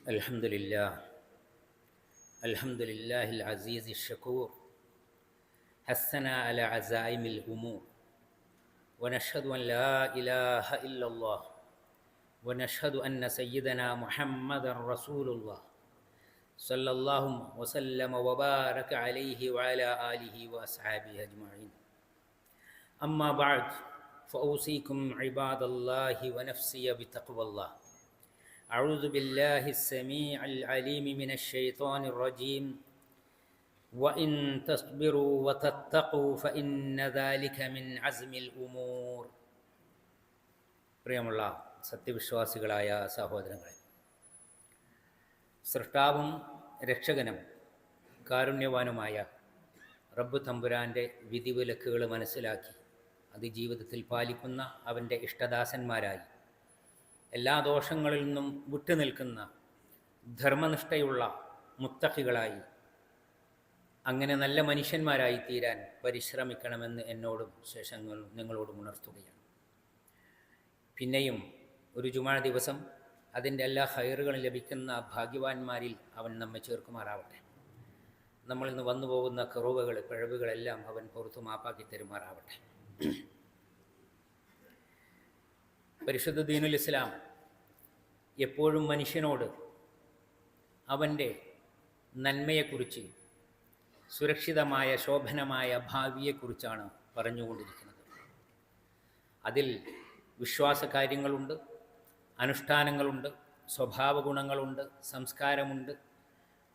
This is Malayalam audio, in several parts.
الحمد لله الحمد لله العزيز الشكور حثنا على عزائم الأمور ونشهد أن لا إله إلا الله ونشهد أن سيدنا محمد رسول الله صلى الله وسلم وبارك عليه وعلى آله وأصحابه أجمعين أما بعد فأوصيكم عباد الله ونفسي بتقوى الله أعوذ بالله السميع العليم من الشيطان الرجيم وإن تصبروا وتتقوا فإن ذلك من عزم الأمور. പ്രിയമുള്ള സത്യവിശ്വാസികളായ സഹോദരങ്ങളെ, സൃഷ്ടാവും രക്ഷകനും കാരുണ്യവാനുമായ റബ്ബ് തമ്പുരാൻ്റെ വിധിവിലക്കുകൾ മനസ്സിലാക്കി അത് ജീവിതത്തിൽ പാലിക്കുന്ന അവൻ്റെ ഇഷ്ടദാസന്മാരായി എല്ലാ ദോഷങ്ങളിൽ നിന്നും വിട്ടുനിൽക്കുന്ന ധർമ്മനിഷ്ഠയുള്ള മുത്തഖികളായി അങ്ങനെ നല്ല മനുഷ്യന്മാരായി തീരാൻ പരിശ്രമിക്കണമെന്ന് എന്നോടും ശേഷം നിങ്ങളോടും ഉണർത്തുകയാണ്. പിന്നെയും ഒരു ജുമാ ദിവസം അതിൻ്റെ എല്ലാ ഹൈറുകളും ലഭിക്കുന്ന ഭാഗ്യവാന്മാരിൽ അവൻ നമ്മെ ചേർക്കുമാറാവട്ടെ. നമ്മളിൽ നിന്ന് വന്നു പോകുന്ന കുറവുകൾ പിഴവുകളെല്ലാം അവൻ പുറത്തു മാപ്പാക്കി തരുമാറാവട്ടെ. പരിശുദ്ധ ദീനുൽ ഇസ്ലാം എപ്പോഴും മനുഷ്യനോട് അവൻ്റെ നന്മയെക്കുറിച്ച്, സുരക്ഷിതമായ ശോഭനമായ ഭാവിയെക്കുറിച്ചാണ് പറഞ്ഞുകൊണ്ടിരിക്കുന്നത്. അതിൽ വിശ്വാസകാര്യങ്ങളുണ്ട്, അനുഷ്ഠാനങ്ങളുണ്ട്, സ്വഭാവ ഗുണങ്ങളുണ്ട്, സംസ്കാരമുണ്ട്,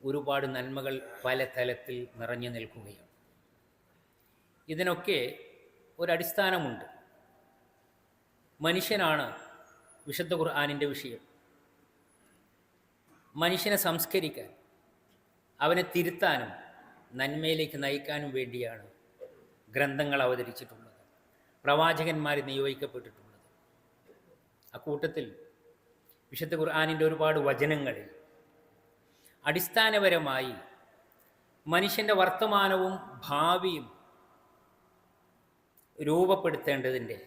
ഒരുപാട് നന്മകൾ പല തലത്തിൽ നിറഞ്ഞു നിൽക്കുകയാണ്. ഇതിനൊക്കെ ഒരടിസ്ഥാനമുണ്ട്. മനുഷ്യനാണ് വിശുദ്ധ ഖുർആനിൻ്റെ വിഷയം. മനുഷ്യനെ സംസ്കരിക്കാൻ, അവനെ തിരുത്താനും നന്മയിലേക്ക് നയിക്കാനും വേണ്ടിയാണ് ഗ്രന്ഥങ്ങൾ അവതരിച്ചിട്ടുള്ളത്, പ്രവാചകന്മാർ നിയോഗിക്കപ്പെട്ടിട്ടുള്ളത്. അക്കൂട്ടത്തിൽ വിശുദ്ധ ഖുർആനിൻ്റെ ഒരുപാട് വചനങ്ങളിൽ അടിസ്ഥാനപരമായി മനുഷ്യൻ്റെ വർത്തമാനവും ഭാവിയും രൂപപ്പെടുത്തേണ്ടതിൻ്റെ,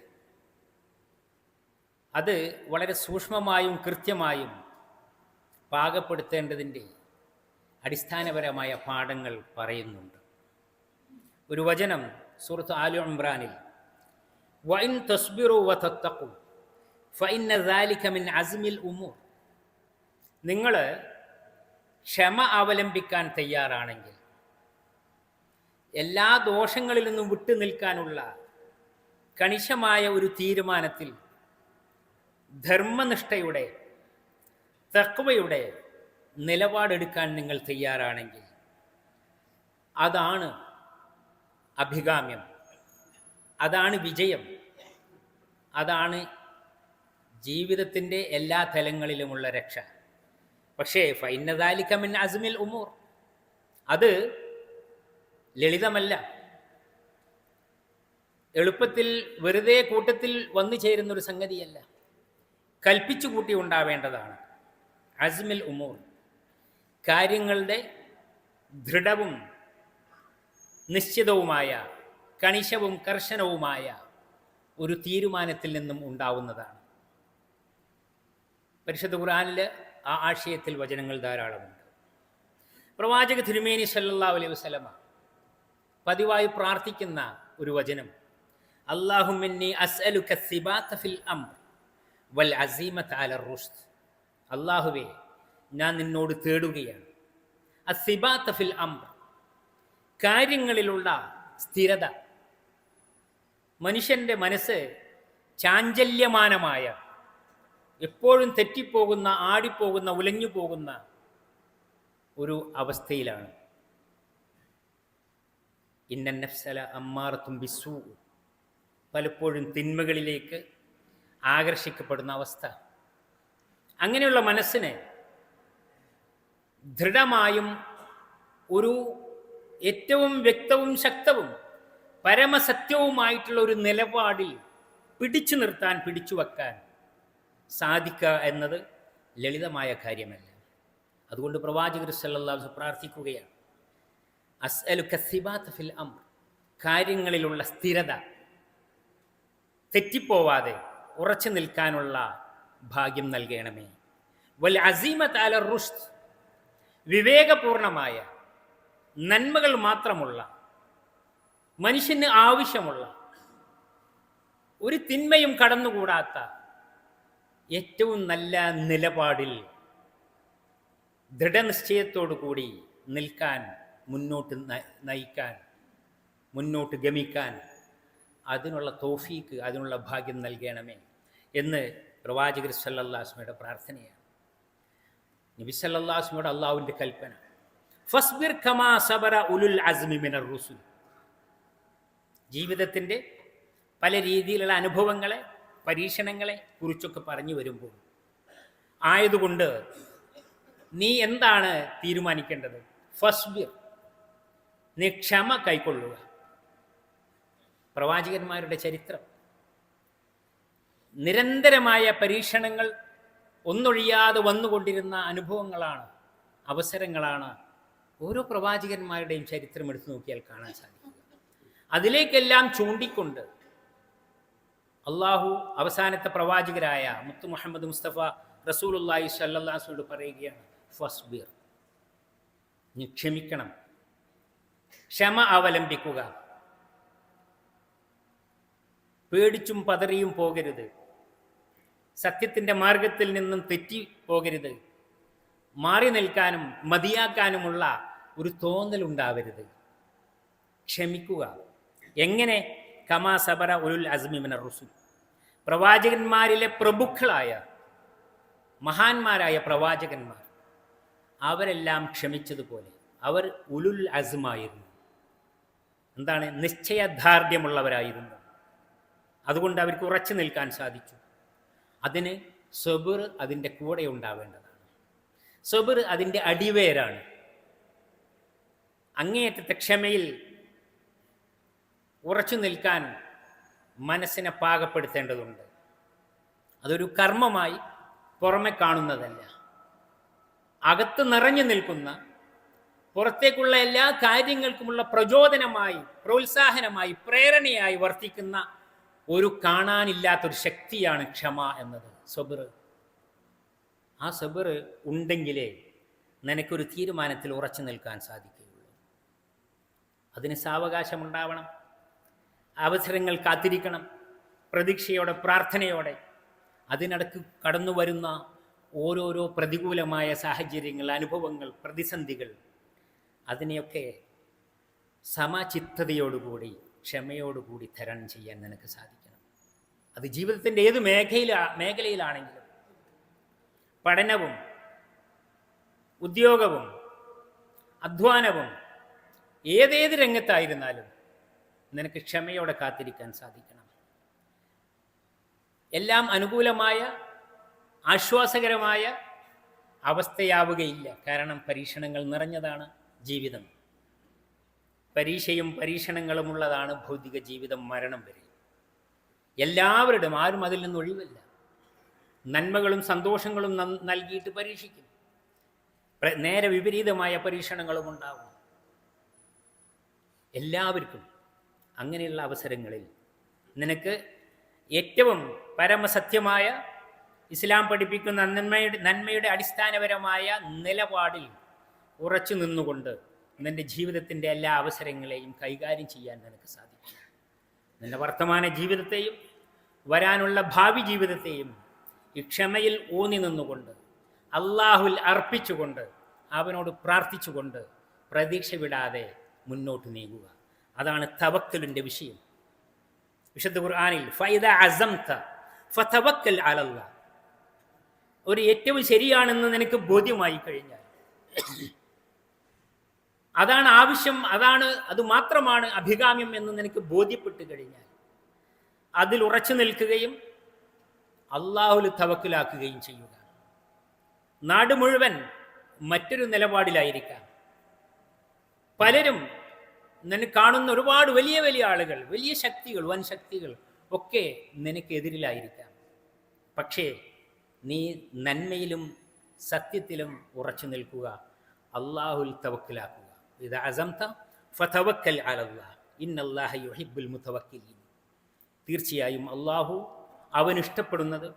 അത് വളരെ സൂക്ഷ്മമായും കൃത്യമായും പാകപ്പെടുത്തേണ്ടതിൻ്റെ അടിസ്ഥാനപരമായ പാഠങ്ങൾ പറയുന്നുണ്ട്. ഒരു വചനം സൂറത്ത് ആലു ഇംറാനിൽ വഇൻ തസ്ബിറു വതത്തഖു ഫഇന്ന ദാലിക മിൻ അസ്മിൽ ഉമൂർ, നിങ്ങൾ ക്ഷമ അവലംബിക്കാൻ തയ്യാറാണെങ്കിൽ, എല്ലാ ദോഷങ്ങളിൽ നിന്നും വിട്ടു നിൽക്കാനുള്ള കണിശമായ ഒരു തീരുമാനത്തിൽ ധർമ്മനിഷ്ഠയുടെ, തഖ്വയുടെ നിലപാടെടുക്കാൻ നിങ്ങൾ തയ്യാറാണെങ്കിൽ അതാണ് അഭികാമ്യം, അതാണ് വിജയം, അതാണ് ജീവിതത്തിൻ്റെ എല്ലാ തലങ്ങളിലുമുള്ള രക്ഷ. പക്ഷേ ഫഇന്ന ദാലിക മിൻ അസ്മിൽ ഉമൂർ, അത് ലളിതമല്ല. എളുപ്പത്തിൽ വെറുതെ കൂട്ടത്തിൽ വന്നു ചേരുന്നൊരു സംഗതിയല്ല, കൽപ്പിച്ചു കൂട്ടി ഉണ്ടാവേണ്ടതാണ്. അസ്മിൽ ഉമൂർ, കാര്യങ്ങളുടെ ദൃഢവും നിശ്ചിതവുമായ, കണിശവും കർശനവുമായ ഒരു തീരുമാനത്തിൽ നിന്നും ഉണ്ടാവുന്നതാണ്. പരിശുദ്ധ ഖുർആനിൽ ആ ആശയത്തിൽ വചനങ്ങൾ ധാരാളമുണ്ട്. പ്രവാചക തിരുമേനി സല്ലല്ലാഹു അലൈഹി വസല്ലമ പതിവായി പ്രാർത്ഥിക്കുന്ന ഒരു വചനം, അല്ലാഹുമ്മന്നി അസ്അലുക സിബാത ഫിൽ അംർ വൽ അസീമത അലർ റുഷ്ദ്. അല്ലാഹുവേ, ഞാൻ നിന്നോട് തേടുകയാണ് അസ്സിബാത ഫിൽ അംർ, കാര്യങ്ങളിലുള്ള സ്ഥിരത. മനുഷ്യൻ്റെ മനസ്സ് ചാഞ്ചല്യമാനമായ, എപ്പോഴും തെറ്റിപ്പോകുന്ന, ആടിപ്പോകുന്ന, ഉലഞ്ഞു പോകുന്ന ഒരു അവസ്ഥയിലാണ്. ഇന്നൻ നഫ്സല അമ്മാറത്തും ബിസ്സൂ, പലപ്പോഴും തിന്മകളിലേക്ക് ആകർഷിക്കപ്പെടുന്ന അവസ്ഥ. അങ്ങനെയുള്ള മനസ്സിനെ ദൃഢമായും ഒരു ഏറ്റവും വ്യക്തവും ശക്തവും പരമസത്യവുമായിട്ടുള്ള ഒരു നിലപാടിൽ പിടിച്ചു നിർത്താൻ, പിടിച്ചു വെക്കാൻ സാധിക്കുക എന്നത് ലളിതമായ കാര്യമല്ല. അതുകൊണ്ട് പ്രവാചകർ സല്ലല്ലാഹു അലൈഹി വസല്ലം പ്രാർത്ഥിക്കുകയാണ്, അസ്അലുക സിബാത ഫിൽ അംർ, കാര്യങ്ങളിലുള്ള സ്ഥിരത, തെറ്റിപ്പോവാതെ ഉറച്ചു നിൽക്കാനുള്ള ഭാഗ്യം നൽകണമേ. വൽ അസീമത്ത് അല റുഷ്ദ്, വിവേകപൂർണമായ നന്മകൾ മാത്രമുള്ള, മനുഷ്യന് ആവശ്യമുള്ള, ഒരു തിന്മയും കടന്നുകൂടാത്ത ഏറ്റവും നല്ല നിലപാടിൽ ദൃഢനിശ്ചയത്തോടു കൂടി നിൽക്കാൻ, മുന്നോട്ട് നയിക്കാൻ, മുന്നോട്ട് ഗമിക്കാൻ അതിനുള്ള തൗഫീക്ക്, അതിനുള്ള ഭാഗ്യം നൽകണമേ എന്ന് പ്രവാചകർ സല്ലല്ലാഹു അലൈഹി വസല്ലമയുടെ പ്രാർത്ഥനയാണ്. നബി സല്ലല്ലാഹു അലൈഹി വസല്ലമയുടെ അള്ളാഹുവിൻ്റെ കൽപ്പന, ഫസ്ബിർ കമാ സബറ ഉലുൽ അസ്മി മിനർ റുസുൽ. ജീവിതത്തിൻ്റെ പല രീതിയിലുള്ള അനുഭവങ്ങളെ, പരീക്ഷണങ്ങളെ കുറിച്ചൊക്കെ പറഞ്ഞു വരുമ്പോൾ ആയതുകൊണ്ട് നീ എന്താണ് തീരുമാനിക്കേണ്ടത്? ഫസ്ബിർ, നീ ക്ഷമ കൈക്കൊള്ളുക. പ്രവാചകന്മാരുടെ ചരിത്രം, നിരന്തരമായ പരീക്ഷണങ്ങൾ ഒന്നൊഴിയാതെ വന്നുകൊണ്ടിരുന്ന അനുഭവങ്ങളാണ്, അവസരങ്ങളാണ് ഓരോ പ്രവാചകന്മാരുടെയും ചരിത്രം എടുത്തു നോക്കിയാൽ കാണാൻ സാധിക്കുക. അതിലേക്കെല്ലാം ചൂണ്ടിക്കൊണ്ട് അള്ളാഹു അവസാനത്തെ പ്രവാചകരായ മുത്തു മുഹമ്മദ് മുസ്തഫ റസൂലുള്ളാഹി സ്വല്ലല്ലാഹു അലൈഹി വസല്ലം പറയുകയാണ്, ഫസ്ബിർ, നീ ക്ഷമിക്കണം, ക്ഷമ അവലംബിക്കുക, പേടിച്ചും പതറിയും പോകരുത്, സത്യത്തിൻ്റെ മാർഗത്തിൽ നിന്നും തെറ്റി പോകരുത്, മാറി നിൽക്കാനും മതിയാക്കാനുമുള്ള ഒരു തോന്നലുണ്ടാവരുത്. ക്ഷമിക്കുക. എങ്ങനെ? കമാ സബറ ഉലുൽ അസ്മി മിനർ റുസുൽ, പ്രവാചകന്മാരിലെ പ്രമുഖളായ മഹാന്മാരായ പ്രവാചകന്മാർ അവരെല്ലാം ക്ഷമിച്ചതുപോലെ അവർ ഉലുൽ അസ്മായിരുന്നു. എന്താണ്? നിശ്ചയദാർഢ്യമുള്ളവരായിരുന്നു. അതുകൊണ്ട് അവർക്ക് ഉറച്ചു നിൽക്കാൻ സാധിച്ചു. അതിന് സബർ അതിൻ്റെ കൂടെ ഉണ്ടാവേണ്ടതാണ്. സബർ അതിൻ്റെ അടിവേരാണ്. അങ്ങേയറ്റത്തെ ക്ഷമയിൽ ഉറച്ചു നിൽക്കാൻ മനസ്സിനെ പാകപ്പെടുത്തേണ്ടതുണ്ട്. അതൊരു കർമ്മമായി പുറമെ കാണുന്നതല്ല, അകത്ത് നിറഞ്ഞു നിൽക്കുന്ന, പുറത്തേക്കുള്ള എല്ലാ കാര്യങ്ങൾക്കുമുള്ള പ്രചോദനമായി, പ്രോത്സാഹനമായി, പ്രേരണയായി വർത്തിക്കുന്ന ഒരു കാണാനില്ലാത്തൊരു ശക്തിയാണ് ക്ഷമ എന്നത്, സബർ. ആ സബർ ഉണ്ടെങ്കിലേ നിനക്കൊരു തീരുമാനത്തിൽ ഉറച്ചു നിൽക്കാൻ സാധിക്കുകയുള്ളൂ. അതിന് സാവകാശമുണ്ടാവണം, അവസരങ്ങൾ കാത്തിരിക്കണം, പ്രതീക്ഷയോടെ, പ്രാർത്ഥനയോടെ. അതിനിടക്ക് കടന്നു വരുന്ന ഓരോരോ പ്രതികൂലമായ സാഹചര്യങ്ങൾ, അനുഭവങ്ങൾ, പ്രതിസന്ധികൾ, അതിനെയൊക്കെ സമചിത്തതയോടുകൂടി, ക്ഷമയോടുകൂടി തരണം ചെയ്യാൻ നിനക്ക് സാധിക്കണം. അത് ജീവിതത്തിൻ്റെ ഏത് മേഖലയിലാണെങ്കിലും, പഠനവും ഉദ്യോഗവും അധ്വാനവും ഏതേത് രംഗത്തായിരുന്നാലും നിനക്ക് ക്ഷമയോടെ കാത്തിരിക്കാൻ സാധിക്കണം. എല്ലാം അനുകൂലമായ, ആശ്വാസകരമായ അവസ്ഥയാവുകയില്ല. കാരണം പരീക്ഷണങ്ങൾ നിറഞ്ഞതാണ് ജീവിതം. പരീക്ഷയും പരീക്ഷണങ്ങളുമുള്ളതാണ് ഭൗതിക ജീവിതം, മരണം വരെ. എല്ലാവരുടെയും, ആരും അതിൽ നിന്ന് ഒഴിവല്ല. നന്മകളും സന്തോഷങ്ങളും നൽകിയിട്ട് പരീക്ഷിക്കും. നേരെ വിപരീതമായ പരീക്ഷണങ്ങളും ഉണ്ടാവും എല്ലാവർക്കും. അങ്ങനെയുള്ള അവസരങ്ങളിൽ നിനക്ക് ഏറ്റവും പരമസത്യമായ ഇസ്ലാം പഠിപ്പിക്കുന്ന നന്മയുടെ അടിസ്ഥാനപരമായ നിലപാടിൽ ഉറച്ചു നിന്നുകൊണ്ട് നിൻ്റെ ജീവിതത്തിൻ്റെ എല്ലാ അവസരങ്ങളെയും കൈകാര്യം ചെയ്യാൻ നിനക്ക് സാധിക്കും. നിൻ്റെ വർത്തമാന ജീവിതത്തെയും വരാനുള്ള ഭാവി ജീവിതത്തെയും ഈ ക്ഷമയിൽ ഊന്നി നിന്നുകൊണ്ട്, അള്ളാഹുൽ അർപ്പിച്ചുകൊണ്ട്, അവനോട് പ്രാർത്ഥിച്ചുകൊണ്ട്, പ്രതീക്ഷ വിടാതെ മുന്നോട്ട് നീങ്ങുക. അതാണ് തവക്കലിൻ്റെ വിഷയം. വിശുദ്ധ ഖുർആനിൽ ഫൈദ അസംത ഫതവക്കൽ അലല്ലാഹ്, ഒരു ഏറ്റവും ശരിയാണെന്ന് നിനക്ക് ബോധ്യമായി കഴിഞ്ഞാൽ, അതാണ് ആവശ്യം, അത് മാത്രമാണ് അഭികാമ്യം എന്ന് നിനക്ക് ബോധ്യപ്പെട്ട് കഴിഞ്ഞാൽ അതിൽ ഉറച്ചു നിൽക്കുകയും അള്ളാഹുൽ തവക്കലാക്കുകയും ചെയ്യുക. നാട് മുഴുവൻ മറ്റൊരു നിലപാടിലായിരിക്കാം. പലരും നിന്നെ കാണുന്ന ഒരുപാട് വലിയ വലിയ ആളുകൾ, വലിയ ശക്തികൾ, വൻ ശക്തികൾ ഒക്കെ നിനക്കെതിരിലായിരിക്കാം. പക്ഷേ നീ നന്മയിലും സത്യത്തിലും ഉറച്ചു നിൽക്കുക, അള്ളാഹുൽ തവക്കലാക്കുക. ഇദാ അസംത ഫതവക്കൽ അലല്ലാഹ് ഇന്നല്ലാഹ യുഹിബ്ബുൽ മുതവക്കിലീൻ. തീർച്ചയായും അള്ളാഹു അവനിഷ്ടപ്പെടുന്നത്,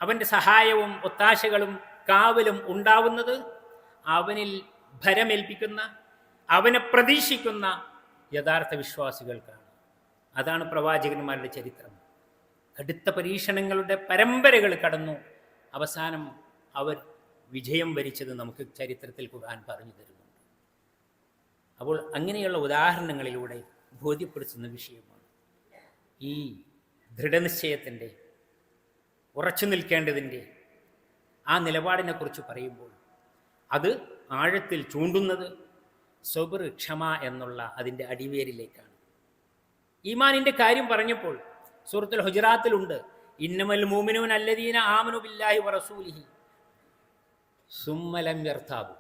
അവൻ്റെ സഹായവും ഒത്താശകളും കാവലും ഉണ്ടാവുന്നത് അവനിൽ ഭരമേൽപ്പിക്കുന്ന, അവനെ പ്രതീക്ഷിക്കുന്ന യഥാർത്ഥ വിശ്വാസികൾക്കാണ്. അതാണ് പ്രവാചകന്മാരുടെ ചരിത്രം. കടുത്ത പരീക്ഷണങ്ങളുടെ പരമ്പരകൾ കടന്നു അവസാനം അവർ വിജയം വരിച്ചത് നമുക്ക് ചരിത്രത്തിൽ ഖുർആൻ പറഞ്ഞു തരുന്നുണ്ട്. അപ്പോൾ അങ്ങനെയുള്ള ഉദാഹരണങ്ങളിലൂടെ ബോധ്യപ്പെടുത്തുന്ന വിഷയമാണ് ഈ ദൃഢനിശ്ചയത്തിൻ്റെ, ഉറച്ചു നിൽക്കേണ്ടതിൻ്റെ ആ നിലപാടിനെക്കുറിച്ച് പറയുമ്പോൾ അത് ആഴത്തിൽ ചൂണ്ടുന്നത് സബർ, ക്ഷമ എന്നുള്ള അതിൻ്റെ അടിവേരിലേക്കാണ്. ഈമാനിൻ്റെ കാര്യം പറഞ്ഞപ്പോൾ സൂറത്തുൽ ഹുജറാത്തിലുണ്ട്, ഇന്നമൽ മുഅ്മിനൂന അല്ലദീന ആമനു ബില്ലാഹി വറസൂലിഹി സുമ്മ ലം യർതാബു.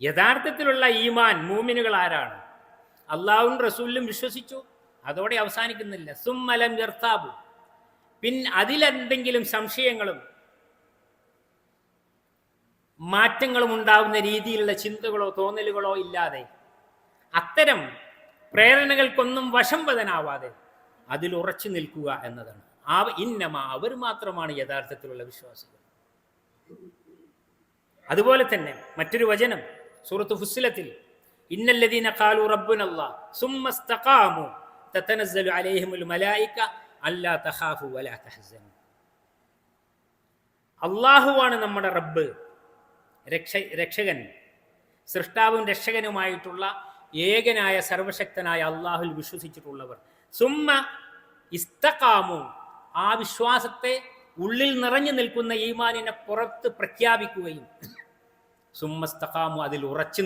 യഥാർത്ഥത്തിലുള്ള ഈമാൻ മൂമിനുകൾ ആരാണ്? അള്ളാഹുവും റസൂലിലും വിശ്വസിച്ചു, അതോടെ അവസാനിക്കുന്നില്ല. സുമ്മ ലം യർതാബു, അതിലെന്തെങ്കിലും സംശയങ്ങളും മാറ്റങ്ങളും ഉണ്ടാകുന്ന രീതിയിലുള്ള ചിന്തകളോ തോന്നലുകളോ ഇല്ലാതെ, അത്തരം പ്രേരണകൾക്കൊന്നും വശംവദനാവാതെ അതിൽ ഉറച്ചു നിൽക്കുക എന്നതാണ്. അവർ മാത്രമാണ് യഥാർത്ഥത്തിലുള്ള വിശ്വാസികൾ. അതുപോലെ തന്നെ മറ്റൊരു വചനം സൂറത്ത് ഫുസ്സിലത്തിൽ, ഇന്നല്ലദീന ഖാലു റബ്ബുനല്ലാഹ് സുമ്മ ഇസ്തഖാമു തതനസ്സലു അലൈഹിമുൽ മലായിക അല്ലാ തഖാഫു വലാ തഹ്സനു. അല്ലാഹുവാണ് നമ്മുടെ റബ്ബ്, രക്ഷകൻ, സൃഷ്ടാവും രക്ഷകനുമായിട്ടുള്ള ഏകനായ സർവശക്തനായ അള്ളാഹുൽ വിശ്വസിച്ചിട്ടുള്ളവർ സുമ്മ ഇസ്തഖാമു, ആ വിശ്വാസത്തെ ഉള്ളിൽ നിറഞ്ഞു നിൽക്കുന്ന ഈമാനിനെ പുറത്ത് പ്രഖ്യാപിക്കുകയും സുമ്മ ഇസ്തഖാമു, അതിൽ ഉറച്ചു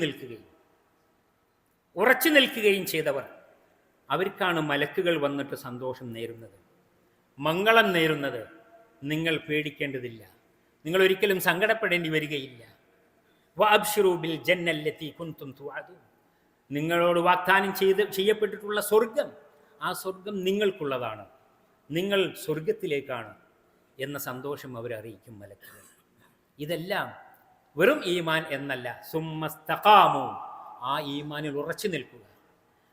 നിൽക്കുകയും ചെയ്തവർ, അവർക്കാണ് മലക്കുകൾ വന്നിട്ട് സന്തോഷം നേരുന്നത്, മംഗളം നേരുന്നത്. നിങ്ങൾ പേടിക്കേണ്ടതില്ല, നിങ്ങൾ ഒരിക്കലും സങ്കടപ്പെടേണ്ടി വരികയില്ല. വഅബ്ശിറൂ ബിൽ ജന്നല്ലതി കുൻതും തുഅദൂൻ, നിങ്ങളോട് വാഗ്ദാനം ചെയ്യപ്പെട്ടിട്ടുള്ള സ്വർഗം, ആ സ്വർഗം നിങ്ങൾക്കുള്ളതാണ്, നിങ്ങൾ സ്വർഗത്തിലേക്കാണ് എന്ന സന്തോഷം അവരറിയിക്കും മലക്കുകൾ. ഇതെല്ലാം വെറും ഈമാൻ എന്നല്ല, സുമ്മസ്തഖാമു, ആ ഈമാനിൽ ഉറച്ചു നിൽക്കുക.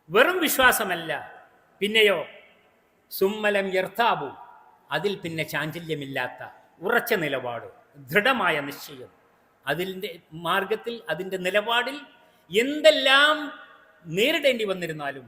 വെറും വിശ്വാസമല്ല, പിന്നെയോ സുമ്മലം യർതാബു, അതിൽ പിന്നെ ചാഞ്ചല്യമില്ലാത്ത ഉറച്ച നിലപാട്, ദൃഢമായ നിശ്ചയം. അതിൻ്റെ മാർഗത്തിൽ, അതിൻ്റെ നിലപാടിൽ എന്തെല്ലാം നേരിടേണ്ടി വന്നിരുന്നാലും,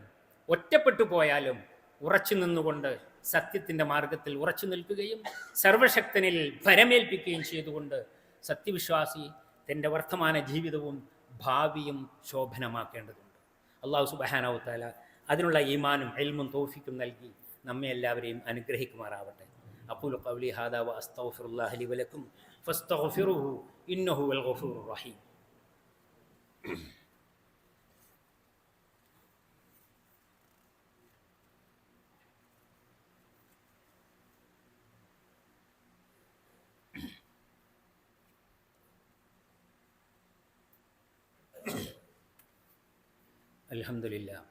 ഒറ്റപ്പെട്ടു പോയാലും ഉറച്ചു നിന്നുകൊണ്ട് സത്യത്തിൻ്റെ മാർഗത്തിൽ ഉറച്ചു നിൽക്കുകയും സർവശക്തനിൽ ഭരമേൽപ്പിക്കുകയും ചെയ്തുകൊണ്ട് സത്യവിശ്വാസി തൻ്റെ വർത്തമാന ജീവിതവും ഭാവിയും ശോഭനമാക്കേണ്ടതുണ്ട്. അല്ലാഹു സുബ്ഹാനഹു വ തആല അതിനുള്ള ഈമാനും ഇൽമും തൗഫീഖും നൽകി നമ്മെ എല്ലാവരെയും അനുഗ്രഹിക്കുമാറാവട്ടെ. അഖൂലു ഖൗലി ഹാദാ വ അസ്തഗ്ഫിറുല്ലാഹ ലി വലക്കും ഫസ്തഗ്ഫിറുഹു ഇന്നഹു വൽ ഗഫൂറുർ റഹീം. അൽഹംദുലില്ലാഹ്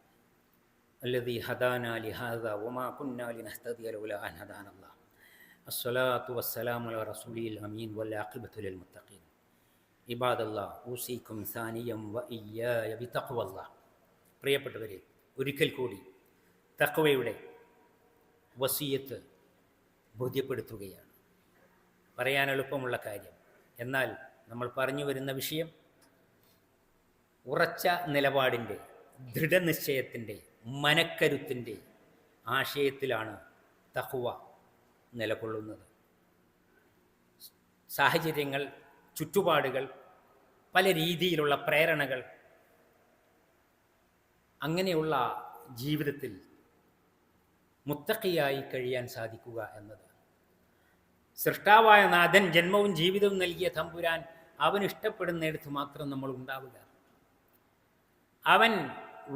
അല്ലദീ ഹദാനാ ലിഹാദാ വമാ കുന്നാ ലിനഹ്തദിയ ലൗലാ അൻ ഹദാനല്ലാഹ്. അസ്സലാത്തു വസ്സലാമു അലാ റസൂലിൽ അമീൻ വൽ ആഖിബത്തു ലിൽ മുത്തഖീൻ. ഇബാദല്ലാഹ് ഊസീകും സാനിയം വ ഇയ്യായ ബിതഖ്വല്ലാഹ്. പ്രിയപ്പെട്ടവരെ, ഒരിക്കൽ കൂടി തഖ്വയുടെ വസിയത്ത് ബോധ്യപ്പെടുത്തുകയാണ്. പറയാൻ എളുപ്പമുള്ള കാര്യം, എന്നാൽ നമ്മൾ പറഞ്ഞു വരുന്ന വിഷയം ഉറച്ച നിലപാടിൻ്റെ, ദൃഢനിശ്ചയത്തിൻ്റെ, മനക്കരുത്തിൻ്റെ ആശയത്തിലാണ് തഖ്വ നിലകൊള്ളുന്നത്. സാഹചര്യങ്ങൾ, ചുറ്റുപാടുകൾ, പല രീതിയിലുള്ള പ്രേരണകൾ, അങ്ങനെയുള്ള ജീവിതത്തിൽ മുത്തഖിയായി കഴിയാൻ സാധിക്കുക എന്നത്, സൃഷ്ടാവായ നാഥൻ ജന്മവും ജീവിതവും നൽകിയ തമ്പുരാൻ അവൻ ഇഷ്ടപ്പെടുന്നിടത്ത് മാത്രം നമ്മൾ ഉണ്ടാവുക. അവൻ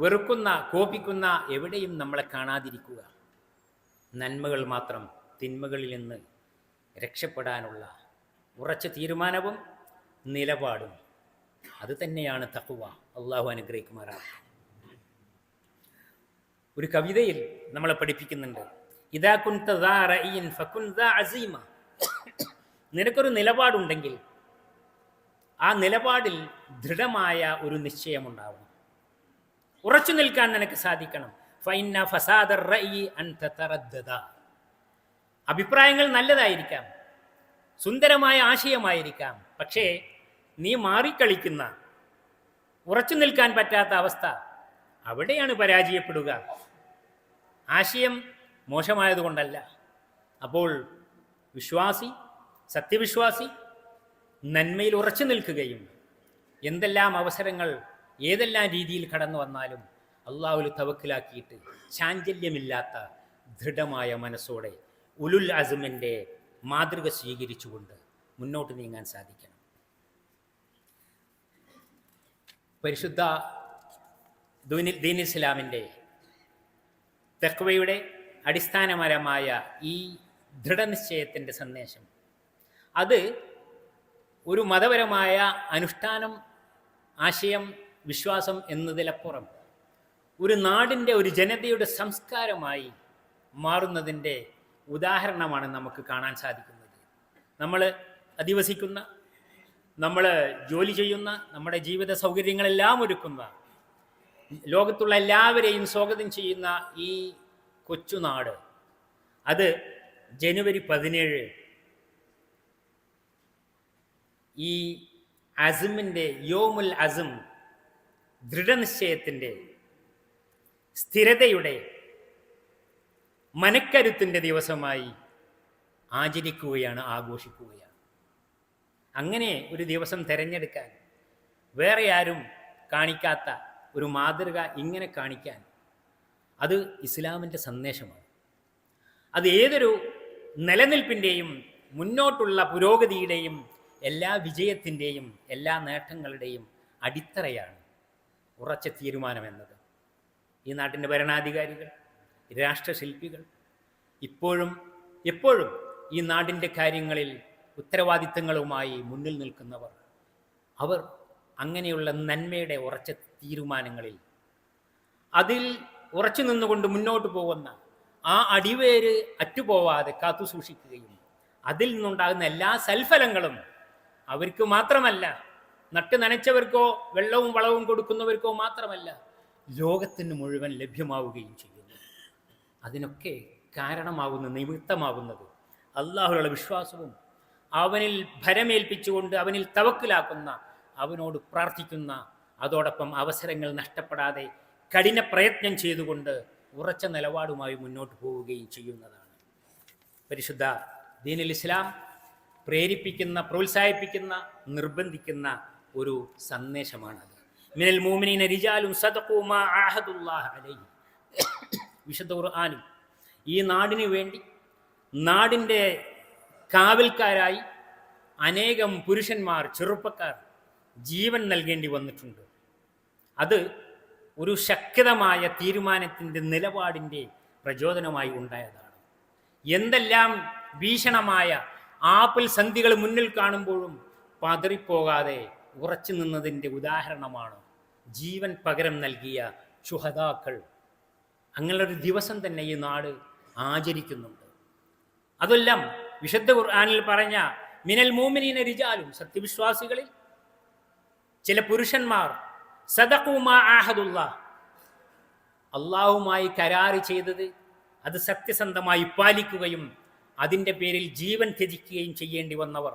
വെറുക്കുന്ന, കോപിക്കുന്ന എവിടെയും നമ്മളെ കാണാതിരിക്കുക. നന്മകൾ മാത്രം, തിന്മകളിൽ നിന്ന് രക്ഷപ്പെടാനുള്ള ഉറച്ച തീരുമാനവും നിലപാടും, അത് തന്നെയാണ് തഖ്വ. അള്ളാഹു അനുഗ്രഹിക്കുമാറാകട്ടെ. ഒരു കവിതയിൽ നമ്മളെ പഠിപ്പിക്കുന്നുണ്ട്, ഇദാ കുൻത ദാ റഅയിൻ ഫകുൻ ദാ അസീമ. നിനക്കൊരു നിലപാടുണ്ടെങ്കിൽ ആ നിലപാടിൽ ദൃഢമായ ഒരു നിശ്ചയമുണ്ടാവണം, ഉറച്ചു നിൽക്കാൻ നിനക്ക് സാധിക്കണം. ഫഇന്ന ഫസാദർ റഅയി അൻ തതറദ്ദദ. അഭിപ്രായങ്ങൾ നല്ലതായിരിക്കാം, സുന്ദരമായ ആശയമായിരിക്കാം, പക്ഷേ നീ മാറിക്കളിക്കുന്ന, ഉറച്ചു നിൽക്കാൻ പറ്റാത്ത അവസ്ഥ, അവിടെയാണ് പരാജയപ്പെടുക. ആശയം മോശമായതുകൊണ്ടല്ല. അപ്പോൾ വിശ്വാസി, സത്യവിശ്വാസി നന്മയിൽ ഉറച്ചു നിൽക്കുകയും എന്തെല്ലാം അവസരങ്ങൾ ഏതെല്ലാം രീതിയിൽ കടന്നു വന്നാലും അള്ളാഹുവിൽ തവക്കലാക്കിയിട്ട് ചാഞ്ചല്യമില്ലാത്ത ദൃഢമായ മനസ്സോടെ ഉലുൽ അസ്മിൻ്റെ മാതൃക സ്വീകരിച്ചുകൊണ്ട് മുന്നോട്ട് നീങ്ങാൻ സാധിക്കണം. പരിശുദ്ധ ദീൻ ഇസ്ലാമിൻ്റെ തഖ്വയുടെ അടിസ്ഥാനപരമായ ഈ ദൃഢനിശ്ചയത്തിൻ്റെ സന്ദേശം, അത് ഒരു മതപരമായ അനുഷ്ഠാനം, ആശയം, വിശ്വാസം എന്നതിലപ്പുറം ഒരു നാടിൻ്റെ, ഒരു ജനതയുടെ സംസ്കാരമായി മാറുന്നതിൻ്റെ ഉദാഹരണമാണ് നമുക്ക് കാണാൻ സാധിക്കുന്നത്. നമ്മൾ അധിവസിക്കുന്ന, നമ്മൾ ജോലി ചെയ്യുന്ന, നമ്മുടെ ജീവിത സൗകര്യങ്ങളെല്ലാം ഒരുക്കുന്ന, ലോകത്തുള്ള എല്ലാവരെയും സ്വാഗതം ചെയ്യുന്ന ഈ കൊച്ചുനാട്, അത് ജനുവരി 17 ഈ അസ്മിൻ്റെ, യോമുൽ അസ്ം, ദൃഢനിശ്ചയത്തിൻ്റെ, സ്ഥിരതയുടെ, മനക്കരുത്തിൻ്റെ ദിവസമായി ആചരിക്കുകയാണ്, ആഘോഷിക്കുകയാണ്. അങ്ങനെ ഒരു ദിവസം തിരഞ്ഞെടുക്കാൻ, വേറെ ആരും കാണിക്കാത്ത ഒരു മാതൃക ഇങ്ങനെ കാണിക്കാൻ, അത് ഇസ്ലാമിൻ്റെ സന്ദേശമാണ്. അത് ഏതൊരു നിലനിൽപ്പിൻ്റെയും മുന്നോട്ടുള്ള പുരോഗതിയുടെയും എല്ലാ വിജയത്തിൻ്റെയും എല്ലാ നേട്ടങ്ങളുടെയും അടിത്തറയാണ് ഉറച്ച തീരുമാനമെന്നത്. ഈ നാട്ടിൻ്റെ ഭരണാധികാരികൾ, രാഷ്ട്രശില്പികൾ, ഇപ്പോഴും എപ്പോഴും ഈ നാടിൻ്റെ കാര്യങ്ങളിൽ ഉത്തരവാദിത്തങ്ങളുമായി മുന്നിൽ നിൽക്കുന്നവർ, അവർ അങ്ങനെയുള്ള നന്മയുടെ ഉറച്ച തീരുമാനങ്ങളിൽ, അതിൽ ഉറച്ചു നിന്നുകൊണ്ട് മുന്നോട്ട് പോകുന്ന ആ അടിവേര് അറ്റുപോവാതെ കാത്തു സൂക്ഷിക്കുകയും അതിൽ നിന്നുണ്ടാകുന്ന എല്ലാ സൽഫലങ്ങളും അവർക്ക് മാത്രമല്ല, നട്ട് നനച്ചവർക്കോ വെള്ളവും വളവും കൊടുക്കുന്നവർക്കോ മാത്രമല്ല, ലോകത്തിന് മുഴുവൻ ലഭ്യമാവുകയും ചെയ്യുന്നു. അതിനൊക്കെ കാരണമാകുന്ന, നിമിത്തമാകുന്നത് അള്ളാഹുവിലുള്ള വിശ്വാസവും അവനിൽ ഭരമേൽപ്പിച്ചുകൊണ്ട് അവനിൽ തവക്കലാക്കുന്ന, അവനോട് പ്രാർത്ഥിക്കുന്ന, അതോടൊപ്പം അവസരങ്ങൾ നഷ്ടപ്പെടാതെ കഠിന പ്രയത്നം ചെയ്തുകൊണ്ട് ഉറച്ച നിലപാടുമായി മുന്നോട്ട് പോവുകയും ചെയ്യുന്നതാണ്. പരിശുദ്ധ ദീനുൽ ഇസ്ലാം പ്രേരിപ്പിക്കുന്ന, പ്രോത്സാഹിപ്പിക്കുന്ന, നിർബന്ധിക്കുന്ന ഒരു സന്ദേശമാണത്. മിനൽ മുഅ്മിനീന റിജാലുൻ സദഖൂ മാ അഹദുല്ലാഹി അലൈഹി. വിശുദ്ധ ഖുർആനിൽ ഈ നാടിനു വേണ്ടി, നാടിൻ്റെ കാവൽക്കാരായി അനേകം പുരുഷന്മാർ, ചെറുപ്പക്കാർ ജീവൻ നൽകേണ്ടി വന്നിട്ടുണ്ട്. അത് ഒരു ശക്തമായ തീരുമാനത്തിൻ്റെ, നിലപാടിൻ്റെ പ്രചോദനമായി ഉണ്ടായതാണ്. എന്തെല്ലാം ഭീഷണമായ ആപൽ സന്ധികൾ മുന്നിൽ കാണുമ്പോഴും പതറിപ്പോകാതെ ഉറച്ചു നിന്നതിൻ്റെ ഉദാഹരണമാണ് ജീവൻ പകരം നൽകിയ ശുഹദാക്കൾ. അങ്ങനെയൊരു ദിവസം തന്നെ ഈ നാട് ആചരിക്കുന്നുണ്ട്. അതെല്ലാം വിശുദ്ധ ഖുർആനിൽ പറഞ്ഞ മിനൽ മുഅ്മിനീന റിജാലും, സത്യവിശ്വാസികളിൽ ചില പുരുഷന്മാർ, സദഖൂ മാ അഹദുല്ലാഹ്, അള്ളാഹുമായി കരാറ് ചെയ്തത് അത് സത്യസന്ധമായി പാലിക്കുകയും അതിൻ്റെ പേരിൽ ജീവൻ ത്യജിക്കുകയും ചെയ്യേണ്ടി വന്നവർ,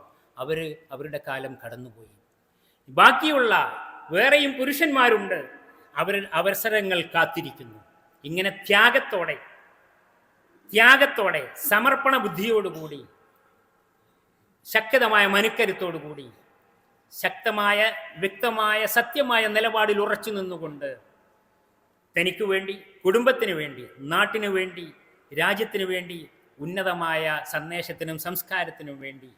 അവരുടെ കാലം കടന്നുപോയി. ബാക്കിയുള്ള വേറെയും പുരുഷന്മാരുണ്ട്, അവസരങ്ങൾ കാത്തിരിക്കുന്നു. ഇങ്ങനെ ത്യാഗത്തോടെ സമർപ്പണ ബുദ്ധിയോടുകൂടി, ശക്തമായ മനക്കരുത്തോടുകൂടി, ശക്തമായ, വ്യക്തമായ, സത്യമായ നിലപാടിൽ ഉറച്ചു നിന്നുകൊണ്ട് തനിക്ക് വേണ്ടി, കുടുംബത്തിന് വേണ്ടി, നാട്ടിനു വേണ്ടി, രാജ്യത്തിനു വേണ്ടി, ഉന്നതമായ സന്ദേശത്തിനും സംസ്കാരത്തിനും വേണ്ടി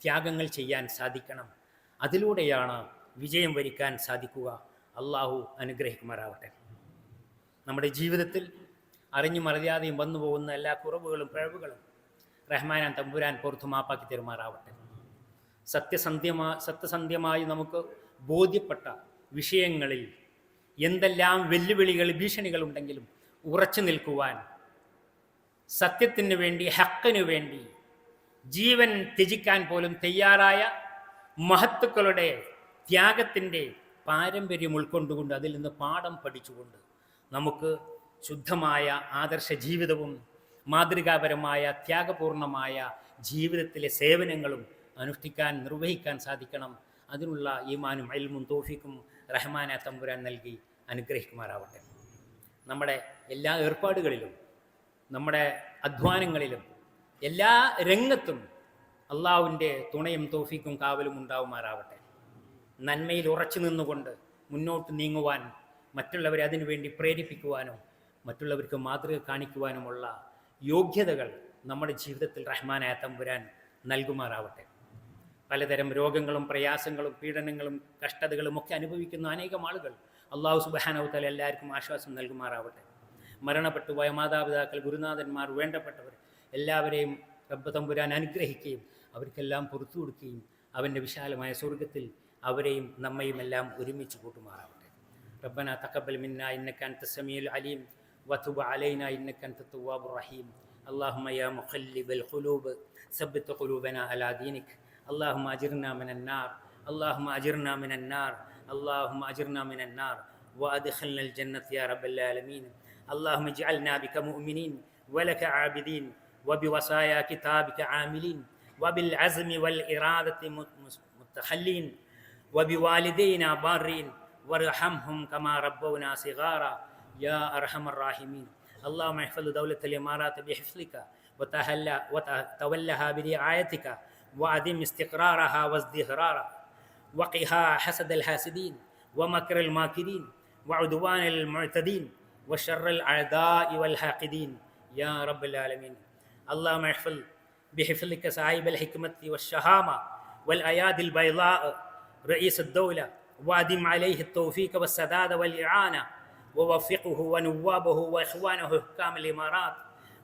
ത്യാഗങ്ങൾ ചെയ്യാൻ സാധിക്കണം. അതിലൂടെയാണ് വിജയം വരിക്കാൻ സാധിക്കുക. അള്ളാഹു അനുഗ്രഹിക്കുമാറാവട്ടെ. നമ്മുടെ ജീവിതത്തിൽ അറിഞ്ഞും അറിയാതെയും വന്നു പോകുന്ന എല്ലാ കുറവുകളും പിഴവുകളും റഹ്മാനാൻ തമ്പുരാൻ പുറത്തു മാപ്പാക്കി തരുമാറാവട്ടെ. സത്യസന്ധ്യമായി നമുക്ക് ബോധ്യപ്പെട്ട വിഷയങ്ങളിൽ എന്തെല്ലാം വെല്ലുവിളികൾ, ഭീഷണികളുണ്ടെങ്കിലും ഉറച്ചു നിൽക്കുവാൻ, സത്യത്തിന് വേണ്ടി, ഹക്കിനു വേണ്ടി ജീവൻ ത്യജിക്കാൻ പോലും തയ്യാറായ മഹത്തുക്കളുടെ ത്യാഗത്തിൻ്റെ പാരമ്പര്യം ഉൾക്കൊണ്ടുകൊണ്ട്, അതിൽ നിന്ന് പാഠം പഠിച്ചുകൊണ്ട് നമുക്ക് ശുദ്ധമായ ആദർശ ജീവിതവും മാതൃകാപരമായ ത്യാഗപൂർണമായ ജീവിതത്തിലെ സേവനങ്ങളും അനുഷ്ഠിക്കാൻ നിർവഹിക്കാൻ സാധിക്കണം. അതിനുള്ള ഈമാനും ഇൽമും തൗഫീഖും റഹ്മാനെ തമ്പുരാൻ നൽകി അനുഗ്രഹിക്കുമാറാവട്ടെ. നമ്മുടെ എല്ലാ ഏർപ്പാടുകളിലും നമ്മുടെ അധ്വാനങ്ങളിലും എല്ലാ രംഗത്തും അള്ളാഹുവിൻ്റെ തുണയും തൗഫീഖും കാവലും ഉണ്ടാവുമാറാവട്ടെ. നന്മയിൽ ഉറച്ചു നിന്നുകൊണ്ട് മുന്നോട്ട് നീങ്ങുവാൻ, മറ്റുള്ളവരെ അതിനുവേണ്ടി പ്രേരിപ്പിക്കുവാനോ മറ്റുള്ളവർക്ക് മാതൃക കാണിക്കുവാനുമുള്ള യോഗ്യതകൾ നമ്മുടെ ജീവിതത്തിൽ റഹ്മാനായ തമ്പുരാൻ നൽകുമാറാവട്ടെ. പലതരം രോഗങ്ങളും പ്രയാസങ്ങളും പീഡനങ്ങളും കഷ്ടതകളും ഒക്കെ അനുഭവിക്കുന്ന അനേകം ആളുകൾ അള്ളാഹു സുബ്ഹാനഹു വ തആല എല്ലാവർക്കും ആശ്വാസം നൽകുമാറാവട്ടെ. മരണപ്പെട്ടു പോയ മാതാപിതാക്കൾ, ഗുരുനാഥന്മാർ, വേണ്ടപ്പെട്ടവർ എല്ലാവരെയും റബ്ബ് തമ്പുരാൻ അനുഗ്രഹിക്കുകയും അവർക്കെല്ലാം പുറത്തു കൊടുക്കുകയും അവൻ്റെ വിശാലമായ സ്വർഗത്തിൽ അവരെയും നമ്മയും എല്ലാം ഒരുമിച്ച് കൂട്ടുമാറാവട്ടെ. റബ്ബന തഖബ്ബൽ മിന്നാ ഇന്നക അൻത സമീഉൽ അലീം വതുബ് അലൈനാ ഇന്നക അൻത തവ്വാബുർ റഹീം. اللهم يا مقلب القلوب ثبت قلوبنا على دينك. اللهم أجرنا من النار، اللهم أجرنا من النار، اللهم أجرنا من النار وأدخلنا الجنة يا رب العالمين. اللهم اجعلنا بك مؤمنين ولك عابدين وبوصايا كتابك عاملين وبالعزم والإرادة متخلين وبوالدينا بارين وارحمهم كما ربونا صغارا يا أرحم الراحمين. اللهم احفظ دولة الإمارات بحفظك وتولها برعايتك وعدم استقرارها وازدهارها وقها حسد الحاسدين ومكر الماكرين وعدوان المعتدين وشر الأعداء والحاقدين يا رب العالمين. اللهم احفظ بحفظك صاحب الحكمة والشهامة والأيادي البيضاء رئيس الدولة وأدم عليه التوفيق والسداد والإعانة ووفقه ونوابه وإخوانه حكام الإمارات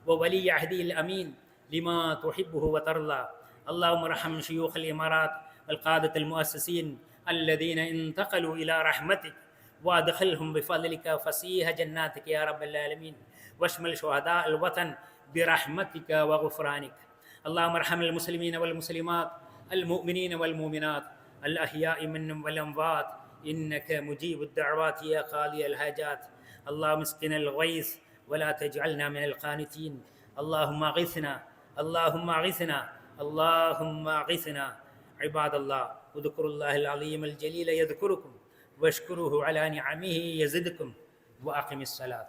وولي عهده الأمين لما تحبه وترضى. اللهم ارحم شيوخ الإمارات والقادة المؤسسين الذين انتقلوا إلى رحمتك وادخلهم بفضلك فسيح جناتك يا رب العالمين واشمل شهداء الوطن برحمتك وغفرانك. اللهم ارحم المسلمين والمسلمات المؤمنين والمؤمنات الأحياء منهم والأموات إنك مجيب الدعوات يا قاضي الحاجات. اللهم اسقنا الغيث ولا تجعلنا من القانتين. اللهم اغثنا، اللهم اغثنا، اللهم اغثنا. عباد الله اذكروا الله العظيم الجليل يذكركم واشكروه على نعمه يزدكم وأقم الصلاة.